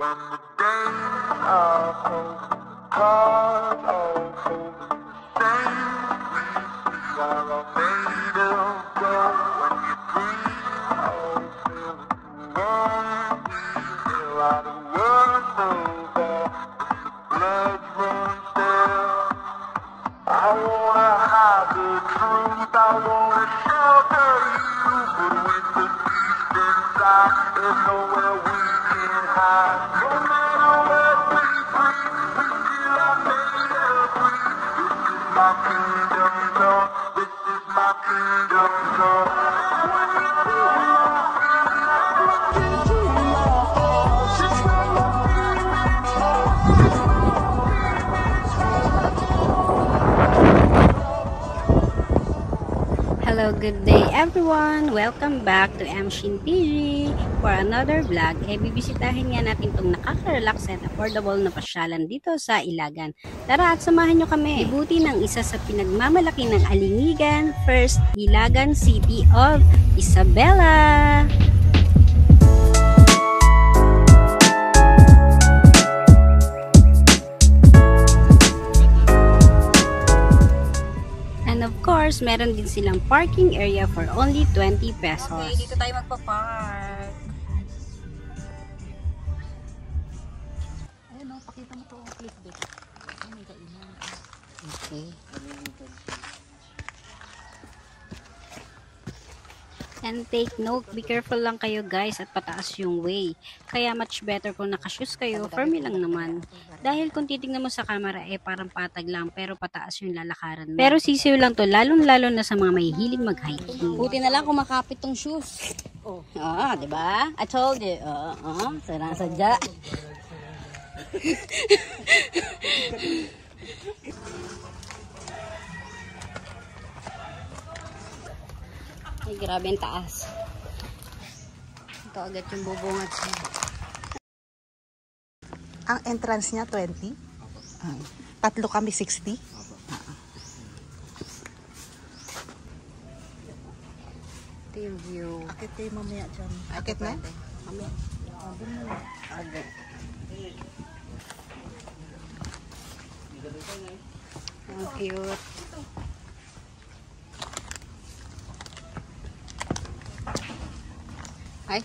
And the days are cold, cars are cold, same we are all made of gold. When you breathe, oh, feel it warm, feel out the world over, and the blood runs there. I wanna hide the truth, I wanna shelter you, but with the beast inside, there's nowhere we can hide. No matter what we breathe, we still are made of free. This is my kingdom come, this is my kingdom come. When you feel my feet, when you my heart, just let my feelings talk, just let my feelings talk. Hello, good day everyone! Welcome back to Mshin PG for another vlog. Bibisitahin nga natin itong nakaka-relax at affordable na pasyalan dito sa Ilagan. Tara at samahan nyo kami. Libuti ng isa sa pinagmamalaki ng Alingigan, First Ilagan City of Isabela. Of course, meron din silang parking area for only 20 pesos. Okay, dito tayo magpa-park. Ayun o, pakita mo to. Clickbait. Ay, may kainan. Okay. And take note, be careful lang kayo guys at pataas yung way. Kaya much better kung nakashoes kayo, for me lang naman. Dahil kung titignan mo sa camera parang patag lang pero pataas yung lalakaran mo. Pero sisiw lang to, lalong-lalo na sa mga mahihilig mag-hiking. Buti na lang kung makapit tong shoes. Oo, diba? I told you. Sadya. Ay, grabe ang taas. Ito agad yung bubungat siya. Ang entrance niya 20. Tatlo kami 60. Ito yung view. Akit kayo mamaya dyan. Akit na? Mamaya. Agad. Ang cute. Ay.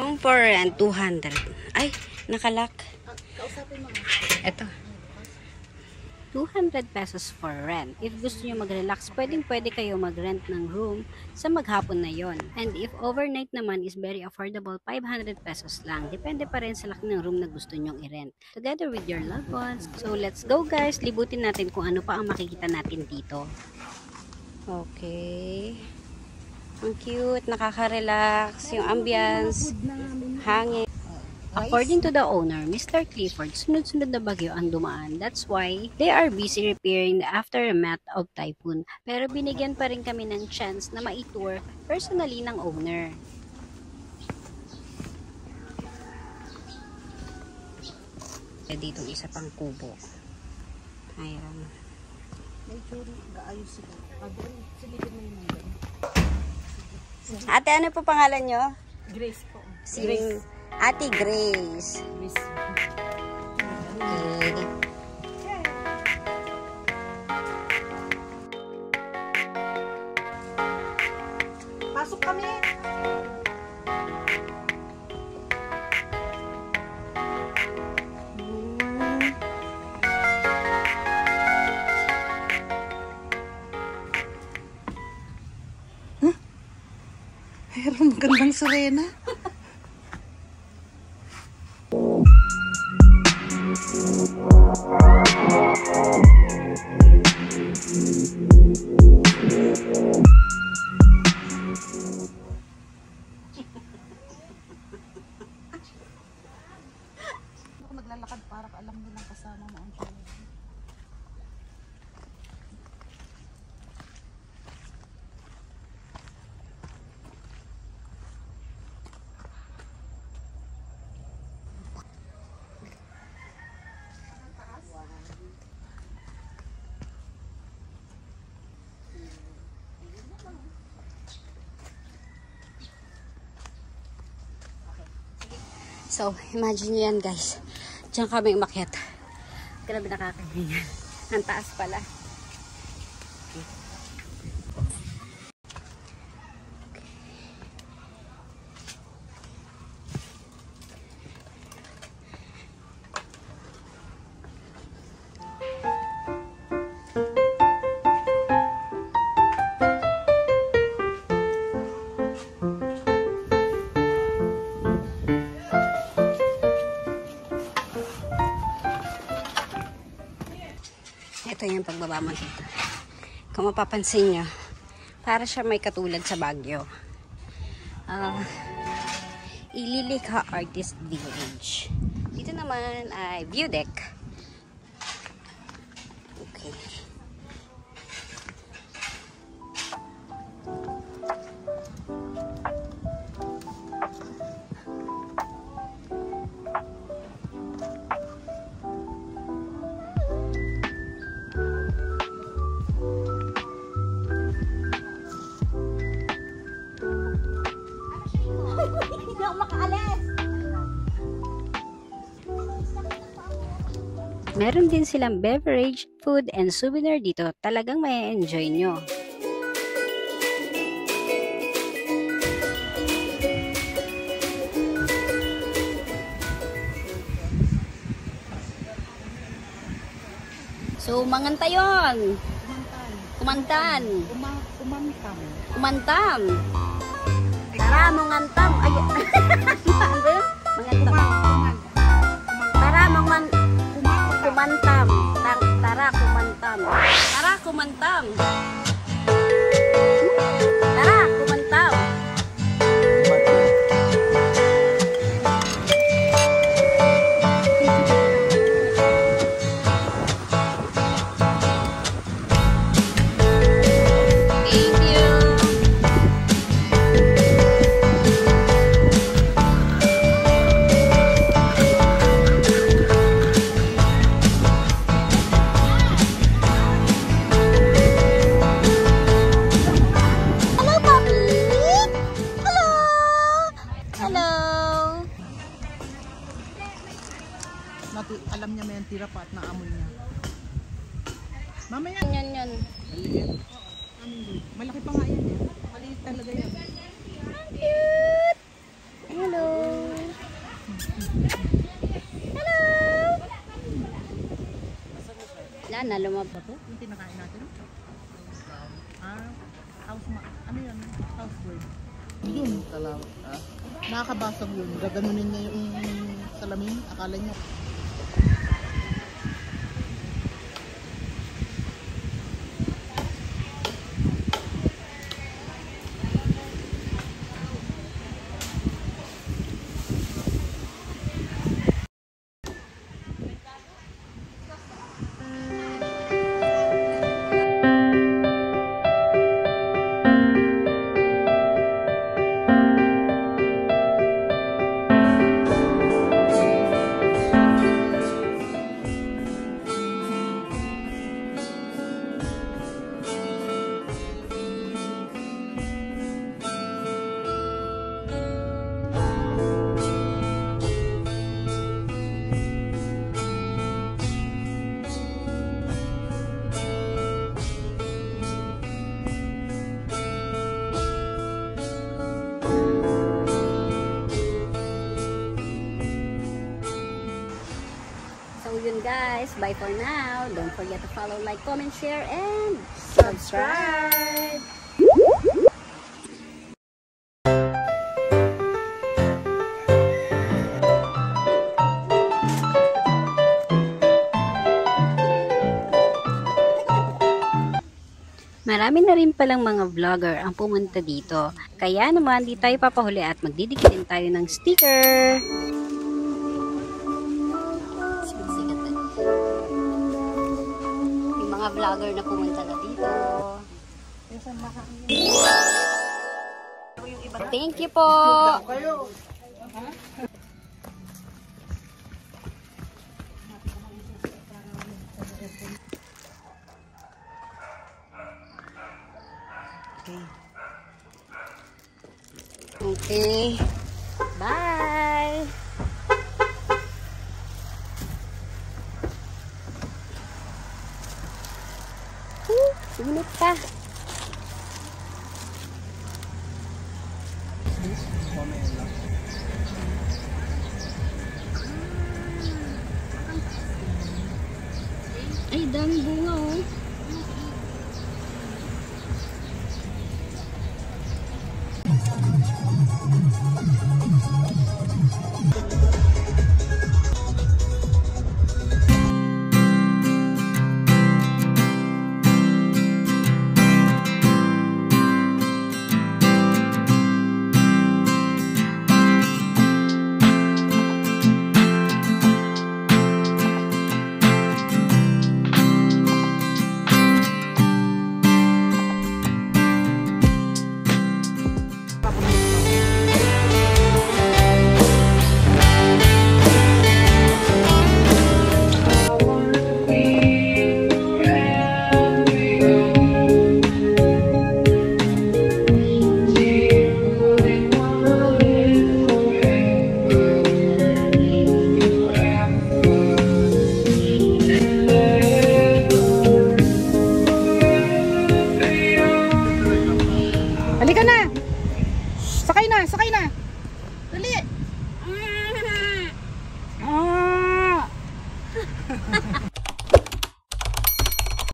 Room for rent, 200. Ay, nakalak. Ito. 200 pesos for rent. If gusto nyo mag-relax, pwede kayo mag-rent ng room sa maghapon na yon. And if overnight naman is very affordable, 500 pesos lang. Depende pa rin sa laki ng room na gusto nyong i-rent. Together with your loved ones. So let's go guys, libutin natin kung ano pa ang makikita natin dito. Okay. Ang cute, nakaka-relax, yung ambience, hangin. According to the owner, Mr. Clifford, sunod-sunod na bagyo ang dumaan. That's why they are busy repairing the aftermath of typhoon. Pero binigyan pa rin kami ng chance na ma-tour personally ng owner. Dito isa pang kubo. Ayan. Ate, ano po pangalan nyo? Grace po. Si Ate Grace. Okay. Pasok kami. Mayroong magandang sirena. Ako naglalakad para alam mo lang kasama mo ang siya. So, imagine nyo yan guys. Diyan kami umakyat. Grabe nakakahinga. Ang taas pala. Ito yung pagbaba mo dito. Kung mapapansin nyo, para siya may katulad sa Baguio. Ililikha Artist Village. Dito naman ay view deck. Okay. Meron din silang beverage, food, and souvenir dito. Talagang may enjoy nyo. So, manganta yun. Kumantan. Umantam. Kumantam. Tara, mangantam. Ay, ano ba yun? Mangantam. Tara, kumantam. Tara, kumantam. Tara, kumantam. Tara, kumantam. Thank you. Hello, puppy. Hello. Hello. Alam niya may tira pa at naamoy niya. Mamaya. Yan. Malaki pa nga yan. Maliit talaga yan. Cute. Hello. Hello. Wala na, lumabas. Ito, yung tinakain natin. Ano yun? Housebird. Yun. Nakakabasag yun. Gaganunin niya yung salamin. Akala niya. So yun guys, bye for now. Don't forget to follow, like, comment, share, and subscribe. Marami na rin palang mga vlogger ang pumunta dito. Kaya naman, di tayo papahuli at magdidikit din tayo ng sticker. Yung mga vlogger na pumunta na dito. Thank you po. Okay. Bye. Init pa. Ay, dami bunga oh.